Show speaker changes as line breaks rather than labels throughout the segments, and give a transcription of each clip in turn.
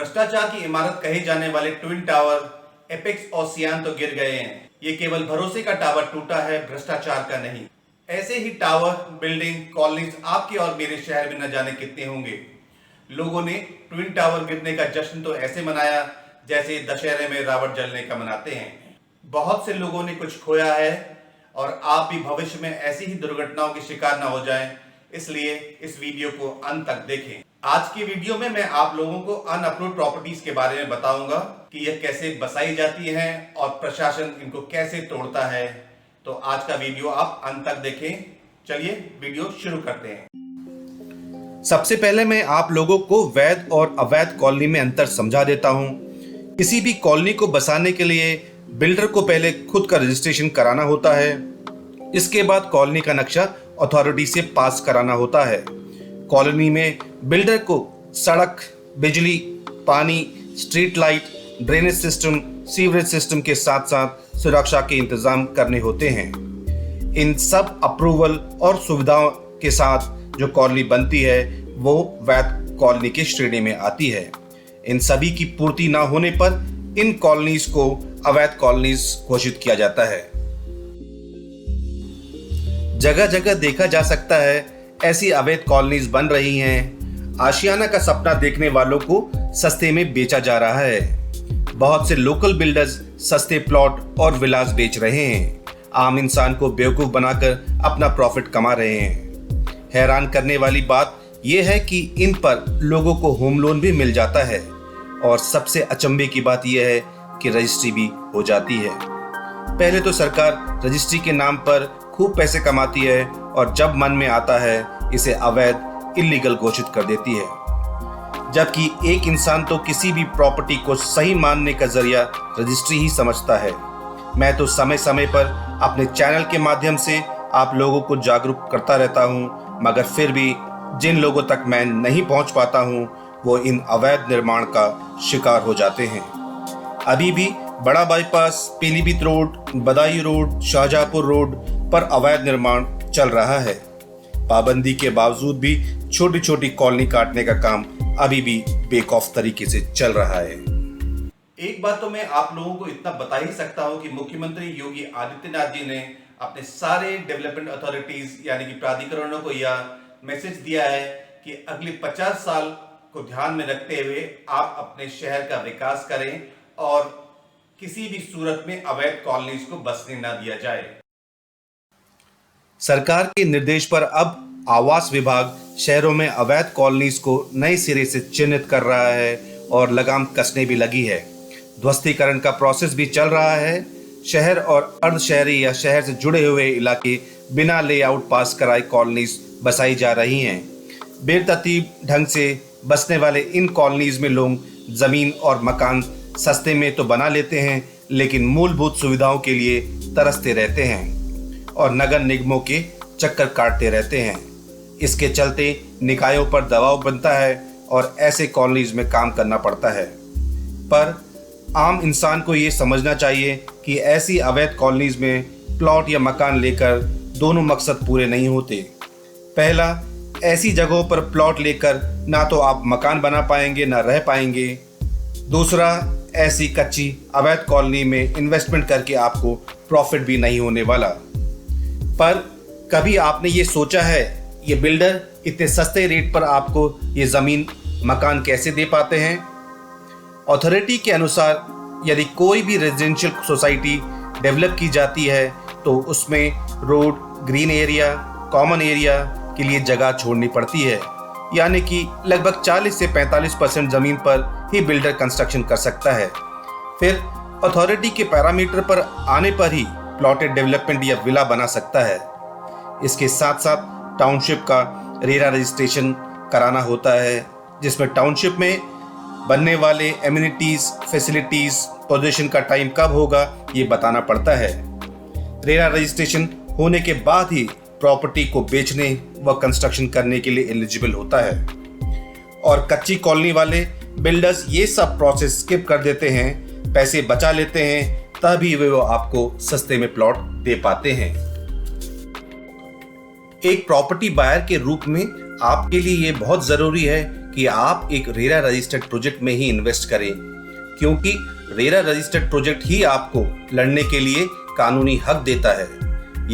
भ्रष्टाचार की इमारत कहे जाने वाले ट्विन टावर एपेक्स और सियान तो गिर गए हैं। ये केवल भरोसे का टावर टूटा है, भ्रष्टाचार का नहीं। ऐसे ही टावर, बिल्डिंग, कॉलोनीज आपके और मेरे शहर में न जाने कितने होंगे। लोगों ने ट्विन टावर गिरने का जश्न तो ऐसे मनाया जैसे दशहरे में रावण जलने का मनाते हैं। बहुत से लोगों ने कुछ खोया है और आप भी भविष्य में ऐसी ही दुर्घटनाओं के शिकार न हो जाएं, इसलिए इस वीडियो को अंत तक देखें। आज की वीडियो में मैं आप लोगों को अनअप्रूव्ड प्रॉपर्टीज के बारे में बताऊंगा कि यह कैसे बसाई जाती हैं और प्रशासन इनको कैसे तोड़ता है। तो आज का वीडियो आप अंत तक देखें। चलिए वीडियो शुरू करते हैं।
सबसे पहले मैं आप लोगों को वैध और अवैध कॉलोनी में अंतर समझा देता हूं। किसी भी कॉलोनी को बसाने के लिए बिल्डर को पहले खुद का रजिस्ट्रेशन कराना होता है। इसके बाद कॉलोनी का नक्शा अथॉरिटी से पास कराना होता है। कॉलोनी में बिल्डर को सड़क, बिजली, पानी, street light, drainage system, sewerage system के साथ साथ सुरक्षा के इंतजाम करने होते हैं। इन सब अप्रूवल और सुविधाओं के साथ जो कॉलोनी बनती है वो वैध कॉलोनी की श्रेणी में आती है। इन सभी की पूर्ति ना होने पर इन कॉलोनीज को अवैध कॉलोनीज घोषित किया जाता है। जगह जगह देखा जा सकता है ऐसी अवैध कॉलोनीज बन रही हैं। आशियाना का सपना देखने वालों को सस्ते में बेचा जा रहा है। बहुत से लोकल बिल्डर्स सस्ते प्लॉट और विलास बेच रहे हैं। आम इंसान को बेवकूफ बनाकर अपना प्रॉफिट कमा रहे हैं। हैरान करने वाली बात यह है कि इन पर लोगों को होम लोन भी मिल जाता है और सबसे अचंभे की बात यह है कि रजिस्ट्री भी हो जाती है। पहले तो सरकार रजिस्ट्री के नाम पर खूब पैसे कमाती है और जब मन में आता है इसे अवैध, इल्लीगल घोषित कर देती है। जबकि एक इंसान तो किसी भी प्रॉपर्टी को सही मानने का जरिया रजिस्ट्री ही समझता है। मैं तो समय समय पर अपने चैनल के माध्यम से आप लोगों को जागरूक करता रहता हूँ, मगर फिर भी जिन लोगों तक मैं नहीं पहुँच पाता हूँ वो इन अवैध निर्माण का शिकार हो जाते हैं। अभी भी बड़ा bypass, Pilibhit road, Badaun road, Shahjahanpur road पर अवैध निर्माण चल रहा है। पाबंदी के बावजूद भी छोटी छोटी कॉलोनी काटने का काम अभी भी बेखौफ तरीके से चल रहा है।
एक बात तो मैं आप लोगों को इतना बता ही सकता हूं कि मुख्यमंत्री योगी आदित्यनाथ जी ने अपने सारे डेवलपमेंट अथॉरिटीज यानी कि प्राधिकरणों को यह मैसेज दिया है कि अगले 50 साल को ध्यान में रखते हुए आप अपने शहर का विकास करें और किसी भी सूरत में अवैध कॉलोनीज को बसने न दिया जाए।
सरकार के निर्देश पर अब आवास विभाग शहरों में अवैध कॉलोनीज को नए सिरे से चिन्हित कर रहा है और लगाम कसने भी लगी है। ध्वस्तीकरण का प्रोसेस भी चल रहा है। शहर और अर्ध शहरी या शहर से जुड़े हुए इलाके बिना लेआउट पास कराए कॉलोनीज बसाई जा रही हैं। बेतरतीब ढंग से बसने वाले इन कॉलोनीज में लोग जमीन और मकान सस्ते में तो बना लेते हैं, लेकिन मूलभूत सुविधाओं के लिए तरसते रहते हैं और नगर निगमों के चक्कर काटते रहते हैं। इसके चलते निकायों पर दबाव बनता है और ऐसे कॉलोनीज में काम करना पड़ता है। पर आम इंसान को ये समझना चाहिए कि ऐसी अवैध कॉलोनीज में प्लॉट या मकान लेकर दोनों मकसद पूरे नहीं होते। पहला, ऐसी जगहों पर प्लॉट लेकर ना तो आप मकान बना पाएंगे ना रह पाएंगे। दूसरा, ऐसी कच्ची अवैध कॉलोनी में इन्वेस्टमेंट करके आपको प्रॉफिट भी नहीं होने वाला। पर कभी आपने ये सोचा है ये बिल्डर इतने सस्ते रेट पर आपको ये ज़मीन, मकान कैसे दे पाते हैं? अथॉरिटी के अनुसार यदि कोई भी रेजिडेंशियल सोसाइटी डेवलप की जाती है तो उसमें road, green area, common area के लिए जगह छोड़नी पड़ती है। यानी कि लगभग 40 से 45% ज़मीन पर ही बिल्डर कंस्ट्रक्शन कर सकता है। फिर अथॉरिटी के पैरामीटर पर आने पर ही प्लॉटेड डेवलपमेंट या विला बना सकता है। इसके साथ साथ टाउनशिप का रेरा रजिस्ट्रेशन कराना होता है, जिसमें टाउनशिप में बनने वाले एमिनिटीज़, फैसिलिटीज़, पोजीशन का टाइम कब होगा ये बताना पड़ता है। रेरा रजिस्ट्रेशन होने के बाद ही प्रॉपर्टी को बेचने व कंस्ट्रक्शन करने के लिए एलिजिबल होता है। और कच्ची कॉलोनी वाले बिल्डर्स ये सब प्रोसेस स्किप कर देते हैं, पैसे बचा लेते हैं, तभी वो आपको सस्ते में प्लॉट दे पाते हैं। एक प्रॉपर्टी बायर के रूप में आपके लिए ये बहुत ज़रूरी है कि कि आप एक रेरा रजिस्टर्ड प्रोजेक्ट में ही इन्वेस्ट करें, क्योंकि रेरा रजिस्टर्ड प्रोजेक्ट ही आपको लड़ने के लिए कानूनी हक देता है।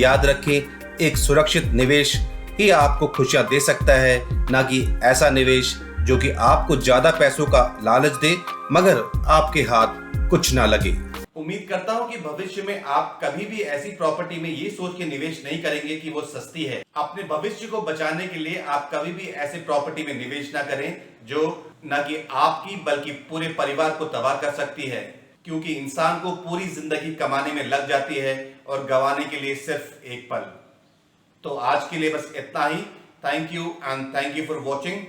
याद रखें, एक सुरक्षित निवेश ही आपको खुशियां दे सकता है, ना कि ऐसा निवेश जो कि आपको ज्यादा पैसों का लालच दे मगर आपके हाथ कुछ ना लगे।
उम्मीद करता हूं कि भविष्य में आप कभी भी ऐसी प्रॉपर्टी में ये सोच के निवेश नहीं करेंगे कि वो सस्ती है। अपने भविष्य को बचाने के लिए आप कभी भी ऐसे प्रॉपर्टी में निवेश ना करें जो न कि आपकी बल्कि पूरे परिवार को तबाह कर सकती है, क्योंकि इंसान को पूरी जिंदगी कमाने में लग जाती है और गंवाने के लिए सिर्फ एक पल। तो आज के लिए बस इतना ही। Thank you and thank you for watching.